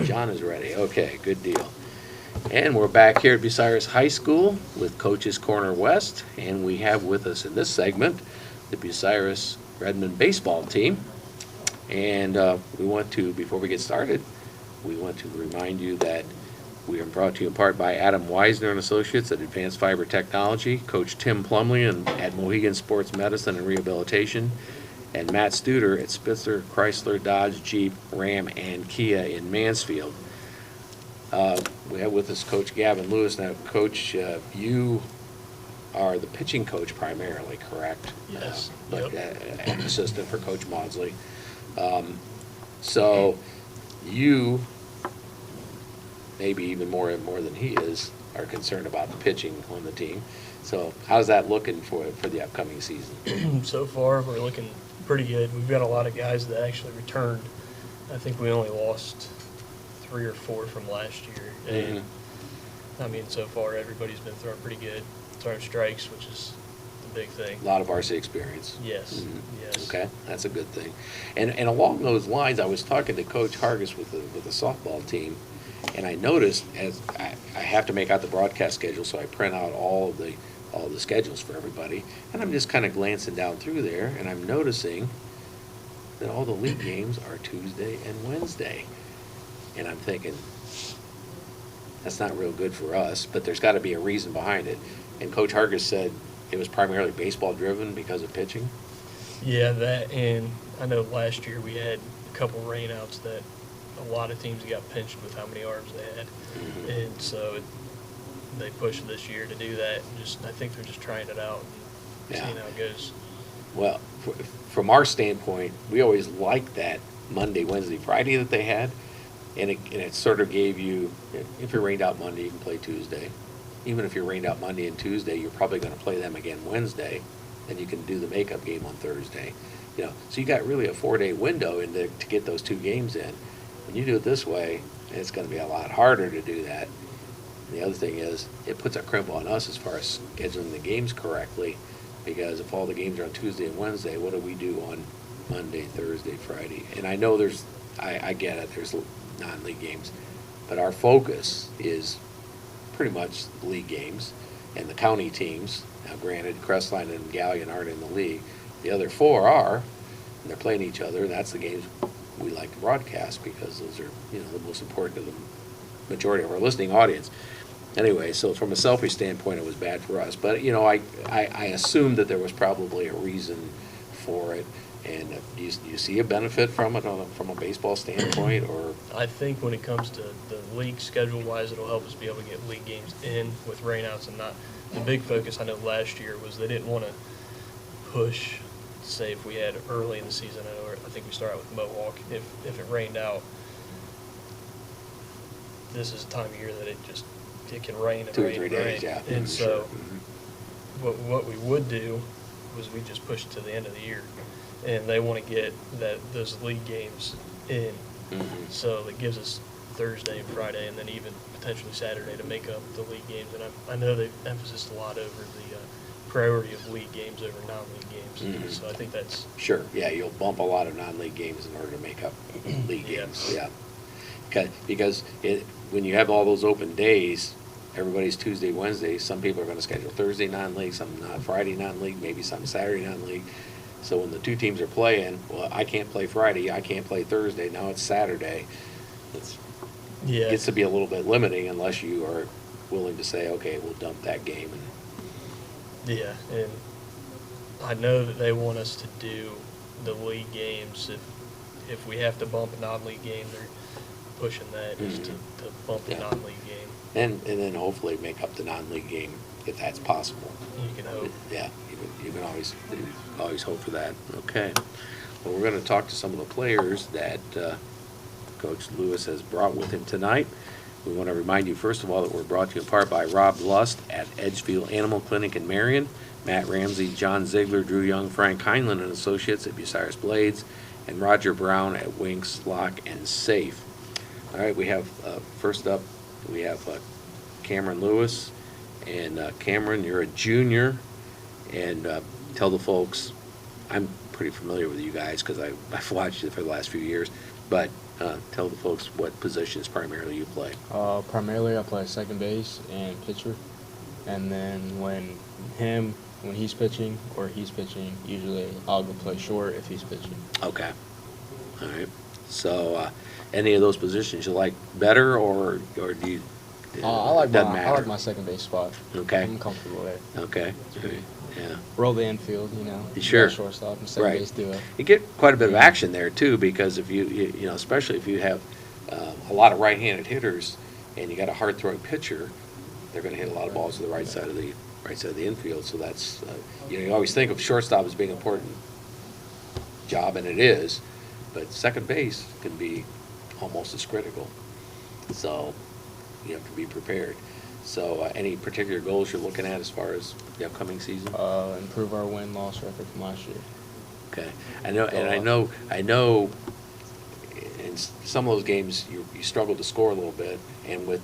John is ready. Okay, good deal. And we're back here at Bucyrus High School with Coach's Corner West, and we have with us in this segment the Bucyrus Redmen baseball team. And we want to, before we get started, we want to remind you that we are brought to you in part by Adam Weisner and Associates at Advanced Fiber Technology, Coach Tim Plumley at Mohegan Sports Medicine and Rehabilitation, and Matt Studer at Spitzer, Chrysler, Dodge, Jeep, Ram, and Kia in Mansfield. We have with us Coach Gavin Lewis. Now, Coach, you are the pitching coach primarily, correct? Yes. But an assistant for Coach Maudsley. So you, maybe even more than he is, are concerned about the pitching on the team. So how's that looking for the upcoming season? So far, we're looking pretty good. We've got a lot of guys that actually returned. I think we only lost 3 or 4 from last year. And I mean, so far, everybody's been throwing pretty good. Throwing strikes, which is the big thing. A lot of varsity experience. Yes. Yes. Okay, that's a good thing. And along those lines, I was talking to Coach Hargis with the softball team, and I noticed, as I have to make out the broadcast schedule, so I print out all the schedules for everybody, and I'm just kind of glancing down through there, and I'm noticing that all the league games are Tuesday and Wednesday. And I'm thinking, that's not real good for us, but there's got to be a reason behind it. And Coach Hargis said it was primarily baseball driven because of pitching. Yeah, that, and I know last year we had a couple rainouts that a lot of teams got pinched with how many arms they had. And so they pushed this year to do that. I think they're just trying it out and seeing how it goes. Well, from our standpoint, we always liked that Monday, Wednesday, Friday that they had. And it sort of gave you, if you're rained out Monday, you can play Tuesday. Even if you're rained out Monday and Tuesday, you're probably going to play them again Wednesday. Then you can do the makeup game on Thursday. So you got really a 4-day window to get those 2 games in. When you do it this way, it's going to be a lot harder to do that. And the other thing is, it puts a crimp on us as far as scheduling the games correctly, because if all the games are on Tuesday and Wednesday, what do we do on Monday, Thursday, Friday? And I know I get it, there's non-league games, but our focus is pretty much league games and the county teams. Now, granted, Crestline and Gallion aren't in the league. The other 4 are, and they're playing each other, and that's the games we like to broadcast because those are, the most important to the majority of our listening audience. Anyway, so from a selfish standpoint, it was bad for us. But, I assumed that there was probably a reason for it. And do you see a benefit from it from a baseball standpoint, or? I think when it comes to the league schedule-wise, it'll help us be able to get league games in with rainouts and not. The big focus I know last year was they didn't want to push. Say if we had early in the season, I think we started with Mohawk. If it rained out, this is the time of year that it can rain and 2 or rain 3 and days, rain. yeah. And so, what we would do was we just push it to the end of the year. And they want to get those league games in. So it gives us Thursday and Friday and then even potentially Saturday to make up the league games. And I know they've emphasized a lot over the priority of league games over non-league games. So I think that's... Sure, yeah, you'll bump a lot of non-league games in order to make up league games, yeah. Because when you have all those open days, everybody's Tuesday, Wednesday, some people are going to schedule Thursday non-league, some Friday non-league, maybe some Saturday non-league. So when the 2 teams are playing, well, I can't play Friday, I can't play Thursday, now it's Saturday. It gets to be a little bit limiting unless you are willing to say, okay, we'll dump that game. Yeah, and I know that they want us to do the league games. If we have to bump a non-league game, they're pushing that just to bump the non-league game. And then hopefully make up the non-league game if that's possible. You can hope. Yeah, you can always hope for that. Okay. Well, we're going to talk to some of the players that Coach Lewis has brought with him tonight. We want to remind you, first of all, that we're brought to you in part by Rob Lust at Edgefield Animal Clinic in Marion, Matt Ramsey, John Ziegler, Drew Young, Frank Heinlein and Associates at Bucyrus Blades, and Roger Brown at Winks Lock and Safe. All right, we have, first up, we have Cameron Lewis. And Cameron, you're a junior, and tell the folks, I'm pretty familiar with you guys because I've watched you for the last few years, but tell the folks what positions primarily you play. Primarily, I play second base and pitcher, and then when he's pitching or he's pitching, usually I'll go play short if he's pitching. Okay. All right. So, any of those positions you like better, or do you? I like doesn't my matter? I like my second base spot. Okay. I'm comfortable there. Okay. Yeah. Roll the infield, Sure. Shortstop and second Right. base duo. You get quite a bit of action there too, because if you know, especially if you have a lot of right-handed hitters and you got a hard-throwing pitcher, they're going to hit a lot of balls to the right side of the infield. So that's you always think of shortstop as being an important job, and it is, but second base can be almost as critical. So you have to be prepared. So any particular goals you're looking at as far as the upcoming season? Improve our win-loss record from last year. Okay, I know. In some of those games, you struggled to score a little bit, and with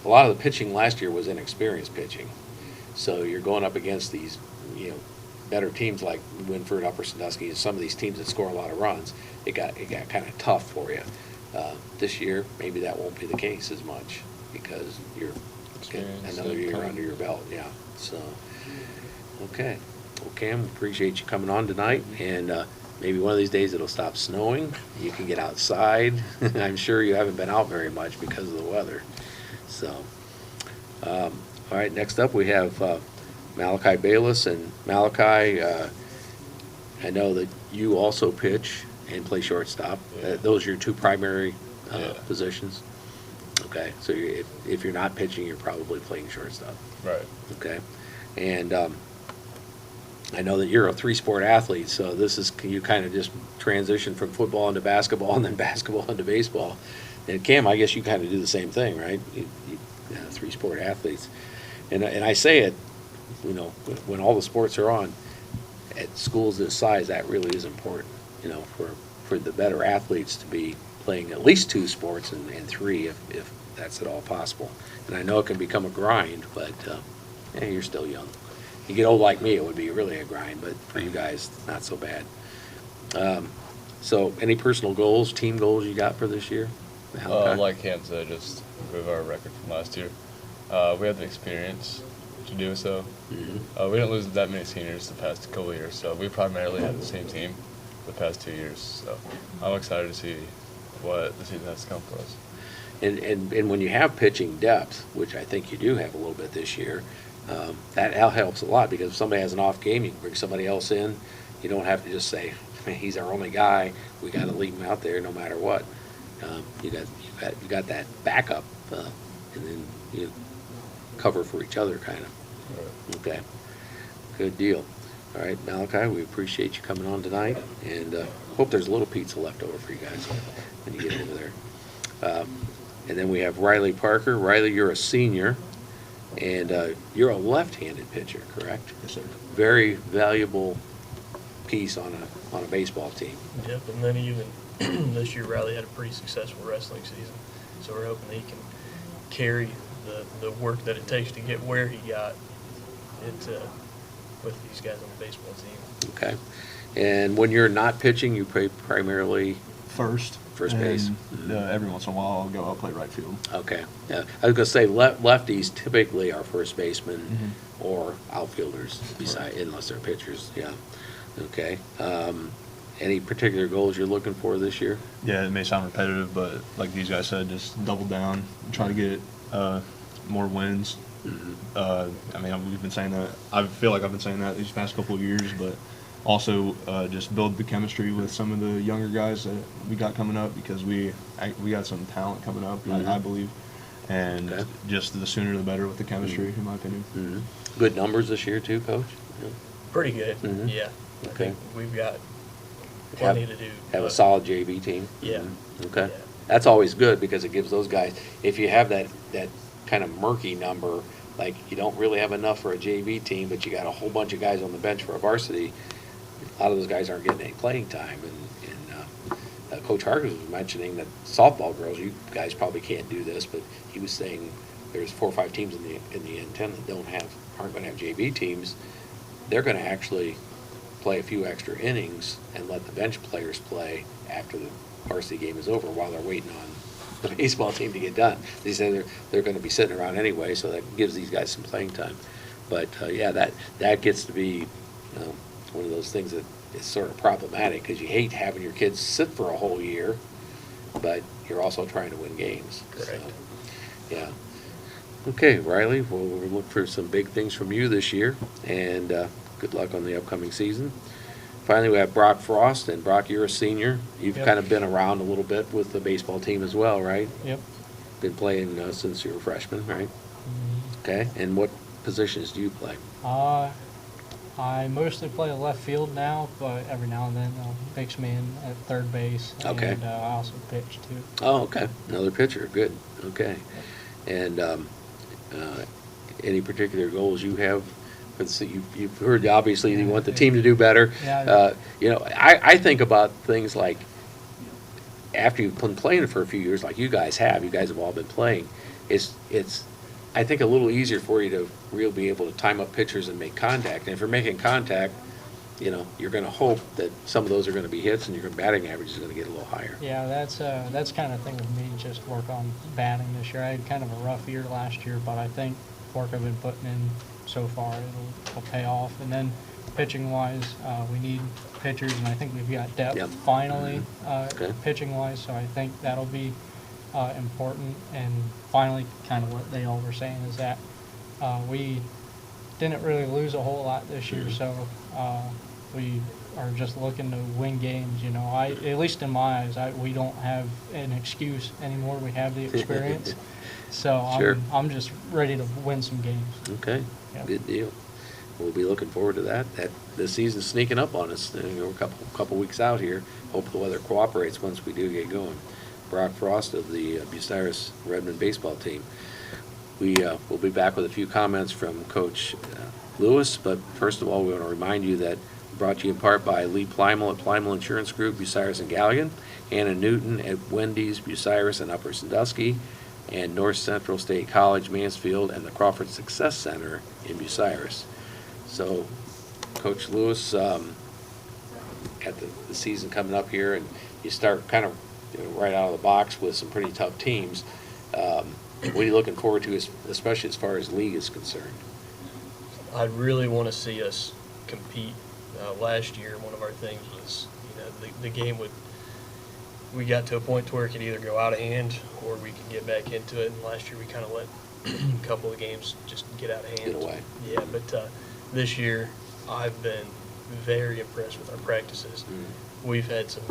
a lot of the pitching last year was inexperienced pitching. So you're going up against these, better teams like Winford, Upper Sandusky, and some of these teams that score a lot of runs. It got kind of tough for you. This year, maybe that won't be the case as much because you're getting another year under your belt. Yeah. So, okay. Well, Cam, appreciate you coming on tonight, and maybe one of these days it'll stop snowing. You can get outside. I'm sure you haven't been out very much because of the weather. So, all right, next up we have Malachi Bayless. And Malachi, I know that you also pitch and play shortstop. Yeah. Those are your two primary Yeah. positions? Okay, so if you're not pitching, you're probably playing shortstop. Right. Okay, and I know that you're a three-sport athlete, so you kind of just transition from football into basketball and then basketball into baseball. And Cam, I guess you kind of do the same thing, right? You three-sport athletes. And I say it, when all the sports are on, at schools this size, that really is important, for the better athletes to be playing at least two sports and three if that's at all possible. And I know it can become a grind, but you're still young. You get old like me, it would be really a grind, but for you guys, not so bad. So any personal goals, team goals you got for this year? Like Cam said, just improve our record from last year. We have the experience to do so. Mm-hmm. We didn't lose that many seniors the past couple of years, so we primarily had the same team the past 2 years. So I'm excited to see what the season has to come for us. And when you have pitching depth, which I think you do have a little bit this year, that helps a lot, because if somebody has an off game, you can bring somebody else in. You don't have to just say, he's our only guy, we got to leave him out there no matter what. You got that backup, and then you cover for each other, kind of. Right. Okay, good deal. All right, Malachi, we appreciate you coming on tonight, and hope there's a little pizza left over for you guys when you get over there. And then we have Riley Parker. Riley, you're a senior, and you're a left-handed pitcher, correct? Yes, sir. Very valuable piece on a baseball team. Yep, and then even this year, Riley had a pretty successful wrestling season. So we're hoping that he can carry the work that it takes to get where he got it with these guys on the baseball team. Okay. And when you're not pitching, you play primarily First base. and, every once in a while, I'll go. I'll play right field. Okay. Yeah. I was going to say lefties typically are first basemen Mm-hmm. or outfielders, unless they're pitchers. Yeah. Okay. Any particular goals you're looking for this year? Yeah, it may sound repetitive, but like these guys said, just double down, try to get more wins. Mm-hmm. We've been saying that. I feel like I've been saying that these past couple of years, but also just build the chemistry with some of the younger guys that we got coming up, because we got some talent coming up, Mm-hmm. I believe. And Okay. just the sooner the better with the chemistry, in my opinion. Mm-hmm. Good numbers this year too, Coach? Yeah. Pretty good, Mhm. yeah. I Okay. think we've got plenty to do. Have a but- solid JV team? Yeah. Mhm. Okay. Yeah. That's always good, because it gives those guys, if you have that kind of murky number, like you don't really have enough for a JV team, but you got a whole bunch of guys on the bench for a varsity, a lot of those guys aren't getting any playing time. And Coach Harkins was mentioning that softball girls, you guys probably can't do this, but he was saying there's 4 or 5 teams in the N10 that aren't going to have JV teams. They're going to actually play a few extra innings and let the bench players play after varsity game is over while they're waiting on the baseball team to get done. They say they're going to be sitting around anyway, so that gives these guys some playing time. But yeah, that gets to be one of those things that is sort of problematic because you hate having your kids sit for a whole year, but you're also trying to win games. Correct. So, yeah. Okay, Riley, well, we'll look for some big things from you this year, and good luck on the upcoming season. Finally, we have Brock Frost, and Brock, you're a senior. You've Yep. kind of been around a little bit with the baseball team as well, right? Yep. Been playing since you were a freshman, right? Okay, and what positions do you play? I mostly play left field now, but every now and then I'll mix me in at third base. Okay. And I also pitch too. Oh, okay, another pitcher, good, okay. And any particular goals you have? Let's see, you've heard, obviously, you want the team to do better. Yeah. You know, I think about things like, after you've been playing for a few years, like you guys have all been playing, it's I think a little easier for you to really be able to time up pitchers and make contact. And if you're making contact, you know, you're going to hope that some of those are going to be hits and your batting average is going to get a little higher. Yeah, that's kind of thing with me. Just work on batting this year. I had kind of a rough year last year, but I think work I've been putting in so far it'll pay off. And then pitching wise, we need pitchers, and I think we've got depth Yep. finally Okay. pitching wise. So I think that'll be important. And finally, kind of what they all were saying is that we didn't really lose a whole lot this year, so we are just looking to win games. You know, at least in my eyes, we don't have an excuse anymore. We have the experience, so Sure. I'm just ready to win some games. Okay, Yeah. good deal. We'll be looking forward to that. The season's sneaking up on us. We're a couple weeks out here. Hope the weather cooperates once we do get going. Brock Frost of the Bucyrus Redmen baseball team. We'll be back with a few comments from Coach Lewis, but first of all, we want to remind you that brought to you in part by Lee Plymel at Plymel Insurance Group, Bucyrus and Galligan, Hannah Newton at Wendy's, Bucyrus and Upper Sandusky, and North Central State College, Mansfield, and the Crawford Success Center in Bucyrus. So, Coach Lewis, got the season coming up here, and you start kind of right out of the box with some pretty tough teams. What are you looking forward to, especially as far as league is concerned? I really want to see us compete. Last year, one of our things was, the game we got to a point to where it could either go out of hand or we could get back into it. And last year we kind of let a couple of games just get out of hand. Get away. Yeah, but this year I've been very impressed with our practices. We've had some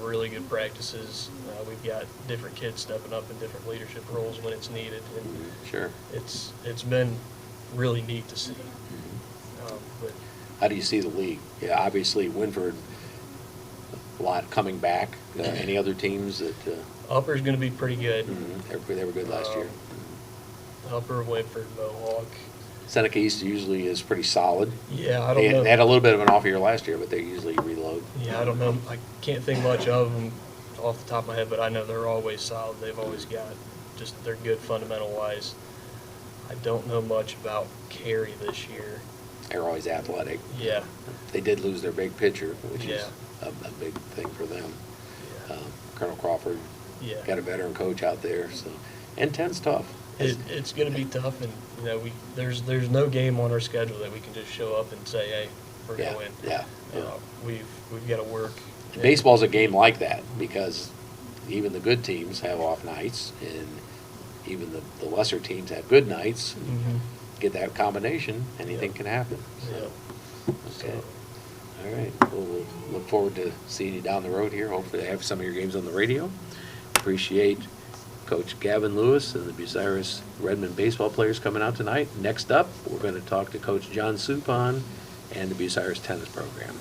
really good practices. We've got different kids stepping up in different leadership roles when it's needed, and Sure. it's been really neat to see. But How do you see the league? Yeah, obviously Winford, a lot coming back. Any other teams that? Upper's going to be pretty good. They were good last year. Upper, Winford, Mohawk. Seneca East usually is pretty solid. Yeah, I don't know. They had a little bit of an off year last year, but they usually reload. Yeah, I don't know. I can't think much of them off the top of my head, but I know they're always solid. They've always got they're good fundamental wise. I don't know much about Cary this year. They're always athletic. Yeah. They did lose their big pitcher, which is Yeah. a big thing for them. Yeah. Colonel Crawford Yeah. got a veteran coach out there, so and 10's tough. It's going to be tough, and there's no game on our schedule that we can just show up and say, hey, we're Yeah, going. yeah. We've got to work. Baseball's a game like that because even the good teams have off nights, and even the lesser teams have good nights. Mhm. Get that combination, anything Yeah. can happen. Yeah. Okay. All right. Well, we'll look forward to seeing you down the road here. Hopefully, I have some of your games on the radio. Appreciate Coach Gavin Lewis and the Bucyrus Redmen baseball players coming out tonight. Next up, we're going to talk to Coach John Supon and the Bucyrus tennis program.